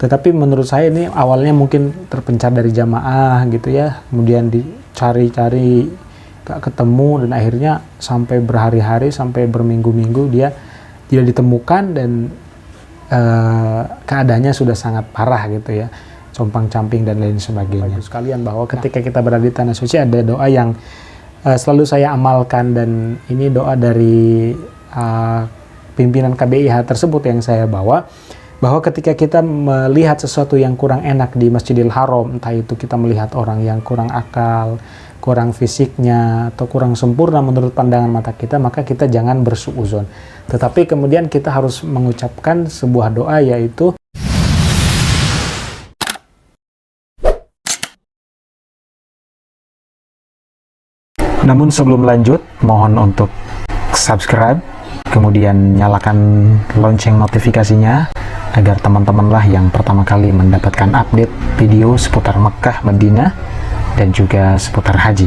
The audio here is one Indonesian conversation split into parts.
Tetapi menurut saya ini awalnya mungkin terpencar dari jamaah gitu ya, kemudian dicari-cari gak ketemu, dan akhirnya sampai berhari-hari, sampai berminggu-minggu dia tidak ditemukan, dan keadaannya sudah sangat parah gitu ya, compang-camping dan lain sebagainya. Sekalian bahwa ketika kita berada di Tanah Suci ada doa yang selalu saya amalkan, dan ini doa dari pimpinan KBIH tersebut yang saya bawa, bahwa ketika kita melihat sesuatu yang kurang enak di Masjidil Haram, entah itu kita melihat orang yang kurang akal, kurang fisiknya, atau kurang sempurna menurut pandangan mata kita, maka kita jangan bersuuzon. Tetapi kemudian kita harus mengucapkan sebuah doa, yaitu namun sebelum lanjut, mohon untuk subscribe, kemudian nyalakan lonceng notifikasinya, agar teman-temanlah yang pertama kali mendapatkan update video seputar Mekah, Madinah, dan juga seputar haji.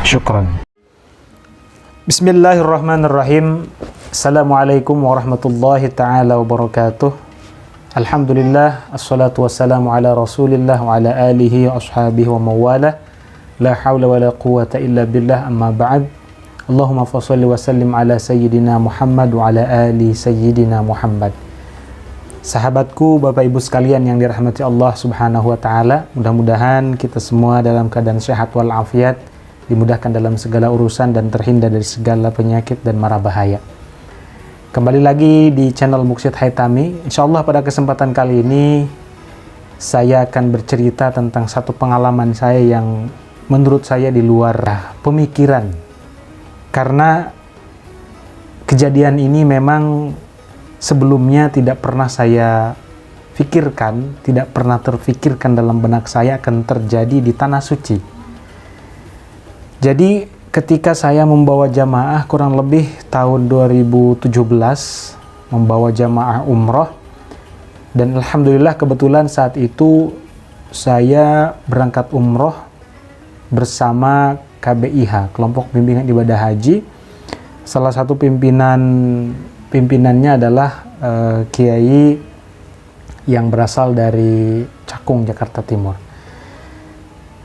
Syukron. Bismillahirrahmanirrahim. Assalamualaikum warahmatullahi ta'ala wabarakatuh. Alhamdulillah, assalatu wassalamu ala rasulillah wa ala alihi wa ashabihi wa mawalah. La hawla wa la quwata illa billah, amma ba'd. Allahumma fasalli wa sallim ala sayyidina Muhammad wa ala ali sayyidina Muhammad. Sahabatku, Bapak Ibu sekalian yang dirahmati Allah Subhanahu wa taala, mudah-mudahan kita semua dalam keadaan sehat walafiat, dimudahkan dalam segala urusan dan terhindar dari segala penyakit dan mara bahaya. Kembali lagi di channel Muksid Haitami. Insyaallah pada kesempatan kali ini saya akan bercerita tentang satu pengalaman saya yang menurut saya di luar pemikiran. Karena kejadian ini memang sebelumnya tidak pernah saya pikirkan, tidak pernah terfikirkan dalam benak saya akan terjadi di Tanah Suci. Jadi ketika saya membawa jamaah kurang lebih tahun 2017, membawa jamaah umroh, dan alhamdulillah kebetulan saat itu saya berangkat umroh bersama KBIH, Kelompok Bimbingan Ibadah Haji. Salah satu pimpinannya adalah Kiai yang berasal dari Cakung, Jakarta Timur.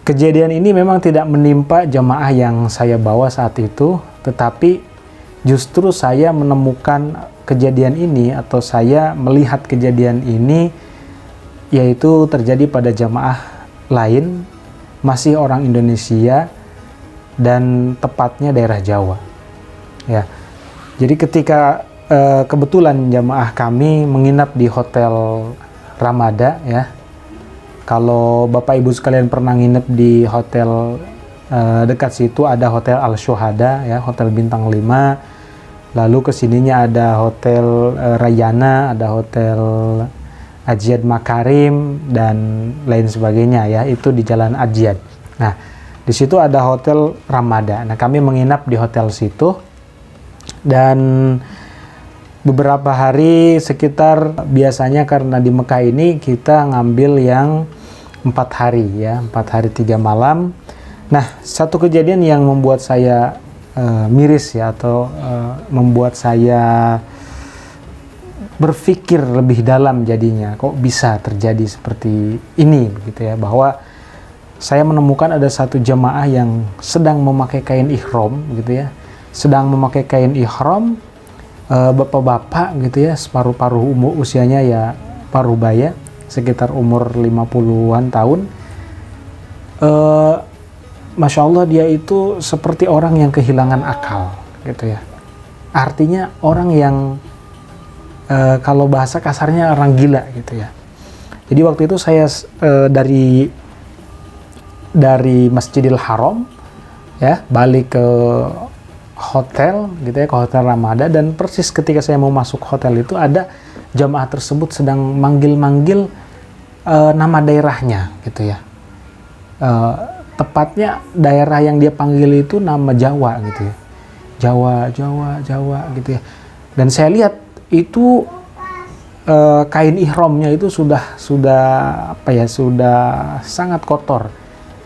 Kejadian ini memang tidak menimpa jamaah yang saya bawa saat itu, tetapi justru saya menemukan kejadian ini, atau saya melihat kejadian ini, yaitu terjadi pada jamaah lain, masih orang Indonesia, dan tepatnya daerah Jawa. Ya, jadi ketika kebetulan jamaah kami menginap di Hotel Ramada, ya. Kalau Bapak Ibu sekalian pernah nginep di hotel dekat situ, ada Hotel Al Syuhada, ya, hotel bintang 5. Lalu kesininya ada Hotel Rayana, ada Hotel Ajiad Makarim, dan lain sebagainya, ya. Itu di Jalan Ajiad. Nah, di situ ada Hotel Ramada. Nah, kami menginap di hotel situ, dan beberapa hari, sekitar biasanya karena di Mekah ini kita ngambil yang 4 hari, ya, 4 hari 3 malam. Nah, satu kejadian yang membuat saya miris, ya, atau membuat saya berpikir lebih dalam jadinya, kok bisa terjadi seperti ini, gitu ya, bahwa saya menemukan ada satu jamaah yang sedang memakai kain ihram, gitu ya, sedang memakai kain ihram, bapak-bapak gitu ya, separuh-paruh umur usianya ya paruh baya, sekitar umur 50-an tahun. Masya Allah, dia itu seperti orang yang kehilangan akal gitu ya. Artinya orang yang kalau bahasa kasarnya orang gila gitu ya. Jadi waktu itu saya dari Masjidil Haram, ya, balik ke hotel gitu ya, ke Hotel Ramada, dan persis ketika saya mau masuk hotel itu ada jamaah tersebut sedang manggil-manggil nama daerahnya gitu ya. Tepatnya daerah yang dia panggil itu nama Jawa gitu ya. Jawa gitu ya. Dan saya lihat itu kain ihramnya itu sudah sangat kotor.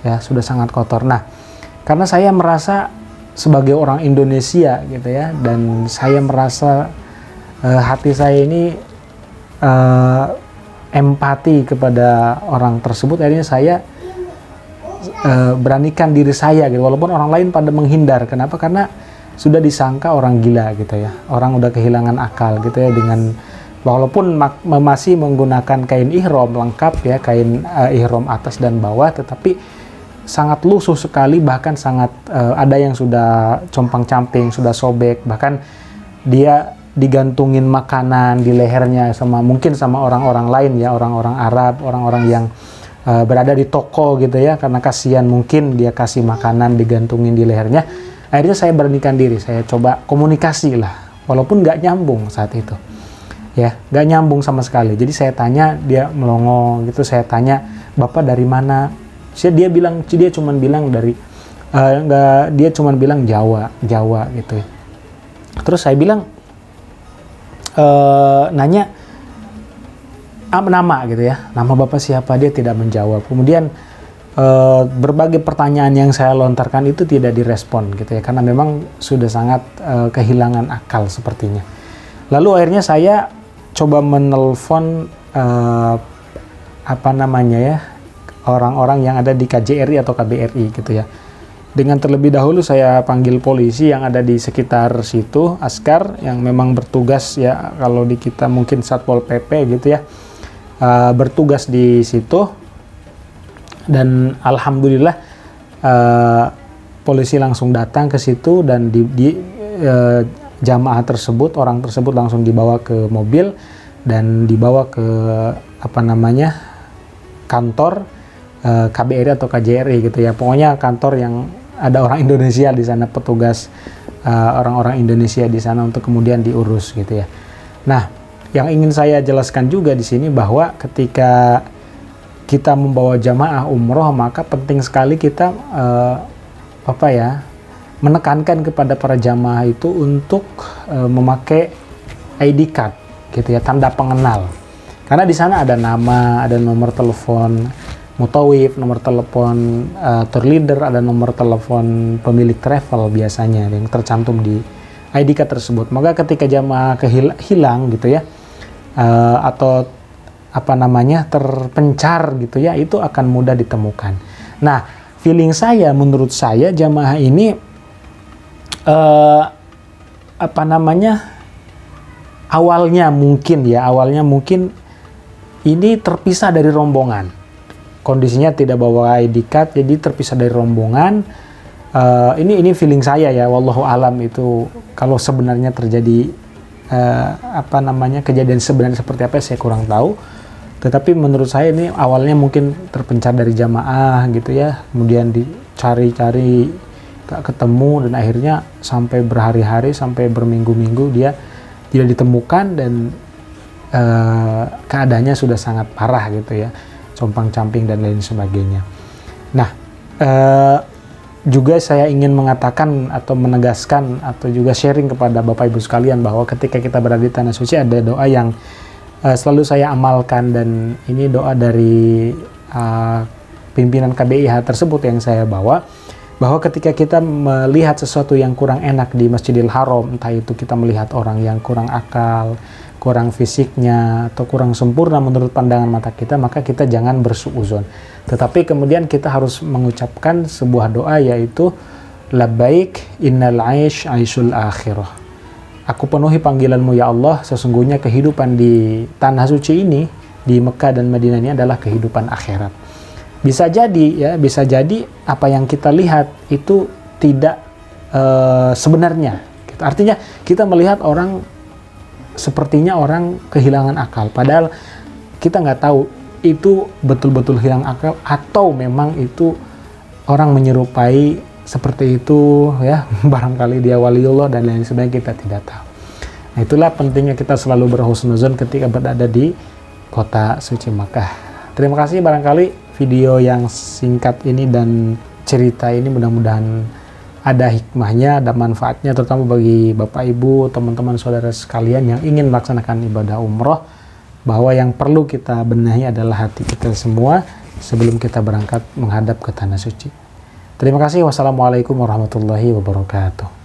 Ya, sudah sangat kotor. Nah, karena saya merasa sebagai orang Indonesia gitu ya, dan saya merasa hati saya ini empati kepada orang tersebut, akhirnya saya beranikan diri saya gitu, walaupun orang lain pada menghindar. Kenapa? Karena sudah disangka orang gila gitu ya, orang udah kehilangan akal gitu ya, dengan walaupun masih menggunakan kain ihram lengkap ya, kain ihram atas dan bawah, tetapi sangat lusuh sekali, bahkan sangat ada yang sudah compang-camping, sudah sobek, bahkan dia digantungin makanan di lehernya mungkin sama orang-orang lain ya, orang-orang Arab, orang-orang yang berada di toko gitu ya, karena kasihan mungkin dia kasih makanan digantungin di lehernya. Akhirnya saya beranikan diri, saya coba komunikasi lah, walaupun nggak nyambung saat itu ya, nggak nyambung sama sekali. Jadi saya tanya, dia melongo gitu, saya tanya, "Bapak dari mana?" Dia cuman bilang dari dia cuman bilang Jawa gitu ya. Terus saya bilang, nanya nama gitu ya, nama bapak siapa, dia tidak menjawab. Kemudian berbagai pertanyaan yang saya lontarkan itu tidak direspon gitu ya, karena memang sudah sangat kehilangan akal sepertinya. Lalu akhirnya saya coba menelpon orang-orang yang ada di KJRI atau KBRI gitu ya. Dengan terlebih dahulu saya panggil polisi yang ada di sekitar situ, askar yang memang bertugas ya, kalau di kita mungkin Satpol PP gitu ya, bertugas di situ. Dan alhamdulillah polisi langsung datang ke situ, dan jamaah tersebut, orang tersebut langsung dibawa ke mobil dan dibawa ke kantor KBRI atau KJRI gitu ya. Pokoknya kantor yang ada orang Indonesia di sana, petugas orang-orang Indonesia di sana, untuk kemudian diurus gitu ya. Nah, yang ingin saya jelaskan juga di sini bahwa ketika kita membawa jamaah umroh, maka penting sekali kita menekankan kepada para jamaah itu untuk memakai ID card gitu ya, tanda pengenal. Karena di sana ada nama, ada nomor telepon mutawif, nomor telepon tour leader, ada nomor telepon pemilik travel biasanya yang tercantum di ID card tersebut. Maka ketika jamaah hilang gitu ya, atau terpencar gitu ya, itu akan mudah ditemukan. Nah, feeling saya, menurut saya jamaah ini awalnya mungkin ini terpisah dari rombongan. Kondisinya tidak bawa ID card, jadi terpisah dari rombongan. Ini feeling saya ya, wallahu alam, itu kalau sebenarnya terjadi kejadian sebenarnya seperti apa saya kurang tahu. Tetapi menurut saya ini awalnya mungkin terpencar dari jamaah gitu ya, kemudian dicari-cari gak ketemu, dan akhirnya sampai berhari-hari, sampai berminggu-minggu dia tidak ditemukan, dan keadaannya sudah sangat parah gitu ya, compang-camping dan lain sebagainya. Nah, juga saya ingin mengatakan atau menegaskan atau juga sharing kepada Bapak Ibu sekalian bahwa ketika kita berada di Tanah Suci, ada doa yang selalu saya amalkan, dan ini doa dari pimpinan KBIH tersebut yang saya bawa, bahwa ketika kita melihat sesuatu yang kurang enak di Masjidil Haram, entah itu kita melihat orang yang kurang akal, kurang fisiknya, atau kurang sempurna menurut pandangan mata kita, maka kita jangan bersuudzon. Tetapi kemudian kita harus mengucapkan sebuah doa, yaitu labbaik innal aish aishul akhirah. Aku penuhi panggilanmu ya Allah, sesungguhnya kehidupan di Tanah Suci ini, di Mekah dan Madinah ini adalah kehidupan akhirat. Bisa jadi apa yang kita lihat itu tidak sebenarnya. Artinya kita melihat orang sepertinya orang kehilangan akal, padahal kita nggak tahu itu betul-betul hilang akal atau memang itu orang menyerupai seperti itu ya, barangkali dia waliullah dan lain sebagainya, kita tidak tahu. Nah, itulah pentingnya kita selalu berhusnuzon ketika berada di kota suci Makkah. Terima kasih, barangkali video yang singkat ini dan cerita ini mudah-mudahan ada hikmahnya, ada manfaatnya, terutama bagi Bapak Ibu, teman-teman saudara sekalian yang ingin melaksanakan ibadah umroh, bahwa yang perlu kita benahi adalah hati kita semua sebelum kita berangkat menghadap ke Tanah Suci. Terima kasih. Wassalamualaikum warahmatullahi wabarakatuh.